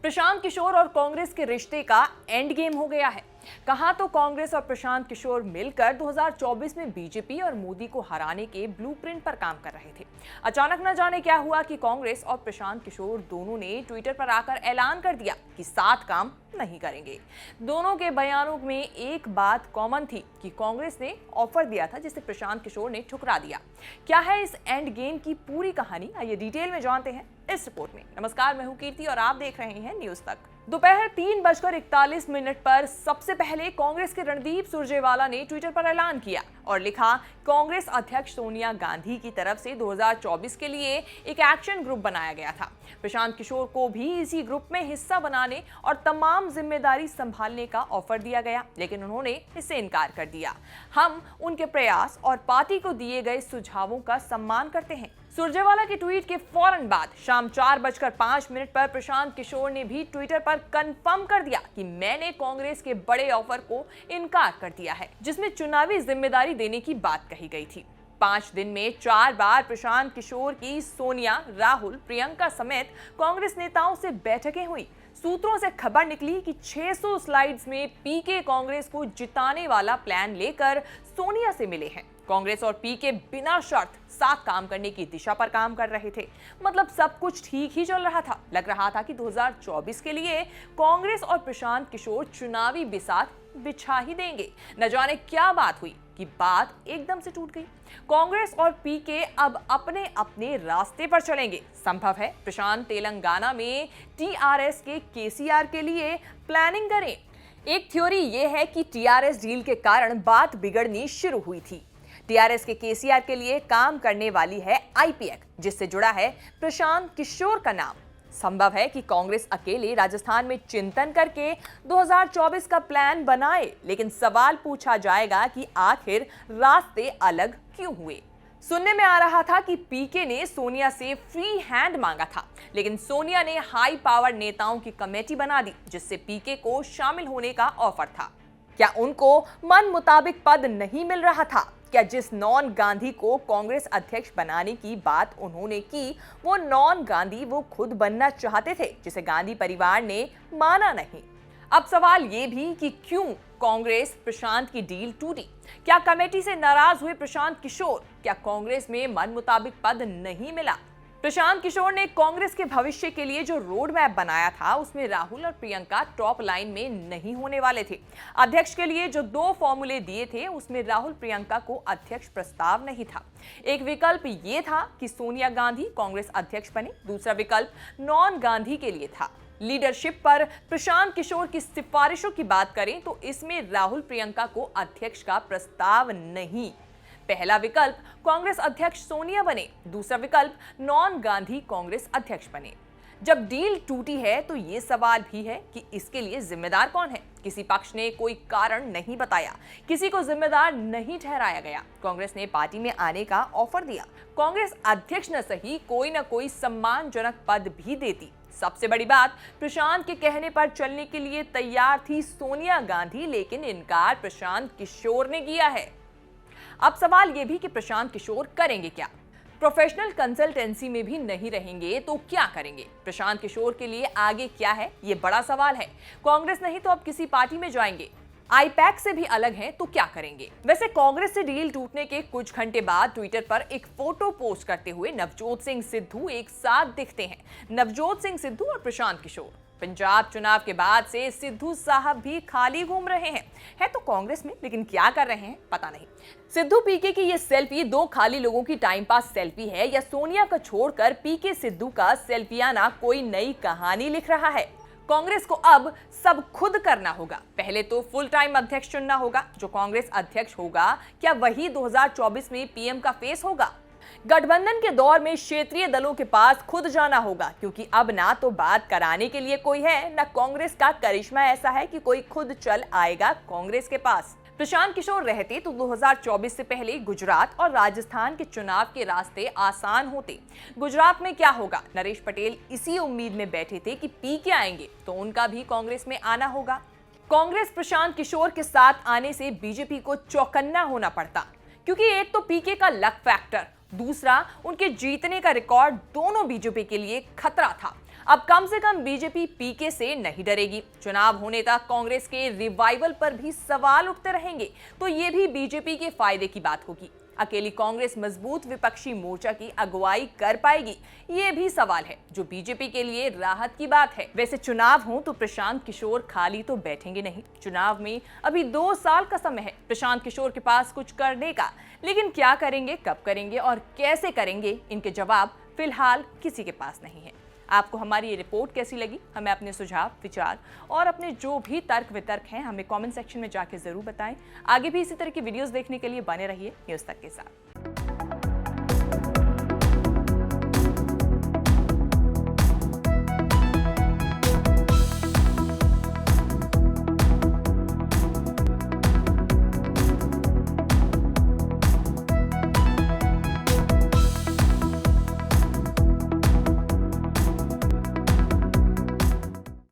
प्रशांत किशोर और कांग्रेस के रिश्ते का एंड गेम हो गया है। कहा तो कांग्रेस और प्रशांत किशोर मिलकर 2024 में बीजेपी और मोदी को हराने के ब्लूप्रिंट पर काम कर रहे थे। अचानक न जाने क्या हुआ कि कांग्रेस और प्रशांत किशोर दोनों ने ट्विटर पर आकर ऐलान कर दिया कि साथ काम नहीं करेंगे। दोनों के बयानों में एक बात कॉमन थी कि कांग्रेस ने ऑफर दिया था जिसे प्रशांत किशोर ने ठुकरा दिया। क्या है इस एंड गेम की पूरी कहानी, आइए डिटेल में जानते हैं इस रिपोर्ट में। नमस्कार, मैं हूं कीर्ति और आप देख रहे हैं न्यूज तक। दोपहर 3:41 पर सबसे पहले कांग्रेस के रणदीप सुरजेवाला ने ट्विटर पर ऐलान किया और लिखा, कांग्रेस अध्यक्ष सोनिया गांधी की तरफ से 2024 के लिए एक एक्शन ग्रुप बनाया गया था। प्रशांत किशोर को भी इसी ग्रुप में हिस्सा बनाने और तमाम जिम्मेदारी संभालने का ऑफर दिया गया, लेकिन उन्होंने इससे इनकार कर दिया। हम उनके प्रयास और पार्टी को दिए गए सुझावों का सम्मान करते हैं। सुरजेवाला के ट्वीट के फौरन बाद शाम 4:05 पर प्रशांत किशोर ने भी ट्विटर पर कंफर्म कर दिया कि मैंने कांग्रेस के बड़े ऑफर को इनकार कर दिया है, जिसमें चुनावी जिम्मेदारी देने की बात कही गई थी। 5 दिन में 4 बार प्रशांत किशोर की सोनिया, राहुल, प्रियंका समेत कांग्रेस नेताओं से बैठकें हुई। सूत्रों से खबर निकली कि 600 स्लाइड्स में पीके कांग्रेस को जिताने वाला प्लान लेकर सोनिया से मिले हैं। कांग्रेस और पीके बिना शर्त साथ काम करने की दिशा पर काम कर रहे थे। मतलब सब कुछ ठीक ही चल रहा था। लग रहा था कि 2024 के लिए कांग्रेस और प्रशांत किशोर चुनावी बिसात बिछा ही देंगे। न जाने क्या बात हुई कि बात एकदम से टूट गई। कांग्रेस और पीके अब अपने अपने रास्ते पर चलेंगे। संभव है प्रशांत तेलंगाना में टीआरएस के केसीआर के लिए प्लानिंग करें। एक थ्योरी यह है कि टीआरएस डील के कारण बात बिगड़नी शुरू हुई थी। टीआरएस के केसीआर के लिए काम करने वाली है आईपीएक, जिससे जुड़ा है प्रशांत किशोर का नाम। संभव है कि कांग्रेस अकेले राजस्थान में चिंतन करके 2024 का प्लान बनाए, लेकिन सवाल पूछा जाएगा कि आखिर रास्ते अलग क्यों हुए। सुनने में आ रहा था कि पीके ने सोनिया से फ्री हैंड मांगा था, लेकिन सोनिया ने हाई पावर नेताओं की कमेटी बना दी, जिससे पीके को शामिल होने का ऑफर था। क्या उनको मन मुताबिक पद नहीं मिल रहा था? क्या जिस नॉन गांधी को कांग्रेस अध्यक्ष बनाने की बात उन्होंने की, वो नॉन गांधी वो खुद बनना चाहते थे, जिसे गांधी परिवार ने माना नहीं? अब सवाल ये भी कि क्यों कांग्रेस प्रशांत की डील टूटी? क्या कमेटी से नाराज हुए प्रशांत किशोर? क्या कांग्रेस में मन मुताबिक पद नहीं मिला? प्रशांत किशोर ने कांग्रेस के भविष्य के लिए जो रोड मैप बनाया था, उसमें राहुल और प्रियंका टॉप लाइन में नहीं होने वाले थे। अध्यक्ष के लिए जो 2 फॉर्मूले दिए थे, उसमें राहुल प्रियंका को अध्यक्ष प्रस्ताव नहीं था। एक विकल्प ये था कि सोनिया गांधी कांग्रेस अध्यक्ष बने, दूसरा विकल्प नॉन गांधी के लिए था। लीडरशिप पर प्रशांत किशोर की सिफारिशों की बात करें तो इसमें राहुल प्रियंका को अध्यक्ष का प्रस्ताव नहीं। पहला विकल्प कांग्रेस अध्यक्ष सोनिया बने, दूसरा विकल्प नॉन गांधी कांग्रेस अध्यक्ष बने। जब डील टूटी है तो ये सवाल भी है कि इसके लिए जिम्मेदार कौन है। किसी पक्ष ने कोई कारण नहीं बताया, किसी को जिम्मेदार नहीं ठहराया गया। कांग्रेस ने पार्टी में आने का ऑफर दिया। कांग्रेस अध्यक्ष न सही, कोई न कोई सम्मानजनक पद भी देती। सबसे बड़ी बात, प्रशांत के कहने पर चलने के लिए तैयार थी सोनिया गांधी, लेकिन इनकार प्रशांत किशोर ने किया है। अब सवाल यह भी कि प्रशांत किशोर करेंगे क्या? प्रोफेशनल कंसल्टेंसी में भी नहीं रहेंगे तो क्या करेंगे? प्रशांत किशोर के लिए आगे क्या है, ये बड़ा सवाल है। कांग्रेस नहीं तो अब किसी पार्टी में जाएंगे। आईपैक से भी अलग हैं तो क्या करेंगे? वैसे कांग्रेस से डील टूटने के कुछ घंटे बाद ट्विटर पर एक फोटो पोस्ट करते हुए नवजोत सिंह सिद्धू एक साथ दिखते हैं। नवजोत सिंह सिद्धू और प्रशांत किशोर। पंजाब चुनाव के बाद से सिद्धू साहब भी खाली घूम रहे हैं। है तो कांग्रेस में, लेकिन क्या कर रहे हैं पता नहीं। सिद्धू पीके की ये सेल्फी 2 खाली लोगों की टाइम पास सेल्फी है, या सोनिया को छोड़कर पीके सिद्धू का सेल्फियाना कोई नई कहानी लिख रहा है? कांग्रेस को अब सब खुद करना होगा। पहले तो फुल टाइम अध्यक्ष चुनना होगा। जो कांग्रेस अध्यक्ष होगा, क्या वही 2024 में पीएम का फेस होगा? गठबंधन के दौर में क्षेत्रीय दलों के पास खुद जाना होगा, क्योंकि अब ना तो बात कराने के लिए कोई है, ना कांग्रेस का करिश्मा ऐसा है कि कोई खुद चल आएगा कांग्रेस के पास। प्रशांत किशोर रहते तो 2024 से पहले गुजरात और राजस्थान के चुनाव के रास्ते आसान होते। गुजरात में क्या होगा? नरेश पटेल इसी उम्मीद में बैठे थे कि पीके आएंगे तो उनका भी कांग्रेस में आना होगा। कांग्रेस प्रशांत किशोर के साथ आने से बीजेपी को चौकन्ना होना पड़ता, क्योंकि एक तो पीके का लक फैक्टर, दूसरा उनके जीतने का रिकॉर्ड, दोनों बीजेपी के लिए खतरा था। अब कम से कम बीजेपी पीके से नहीं डरेगी। चुनाव होने तक कांग्रेस के रिवाइवल पर भी सवाल उठते रहेंगे, तो ये भी बीजेपी के फायदे की बात होगी। अकेली कांग्रेस मजबूत विपक्षी मोर्चा की अगुवाई कर पाएगी, ये भी सवाल है, जो बीजेपी के लिए राहत की बात है। वैसे चुनाव हो तो प्रशांत किशोर खाली तो बैठेंगे नहीं। चुनाव में अभी 2 साल का समय है प्रशांत किशोर के पास कुछ करने का, लेकिन क्या करेंगे, कब करेंगे और कैसे करेंगे, इनके जवाब फिलहाल किसी के पास नहीं है। आपको हमारी ये रिपोर्ट कैसी लगी? हमें अपने सुझाव, विचार और अपने जो भी तर्क वितर्क हैं हमें कमेंट सेक्शन में जाके जरूर बताएं। आगे भी इसी तरह की वीडियोस देखने के लिए बने रहिए न्यूज़ तक के साथ।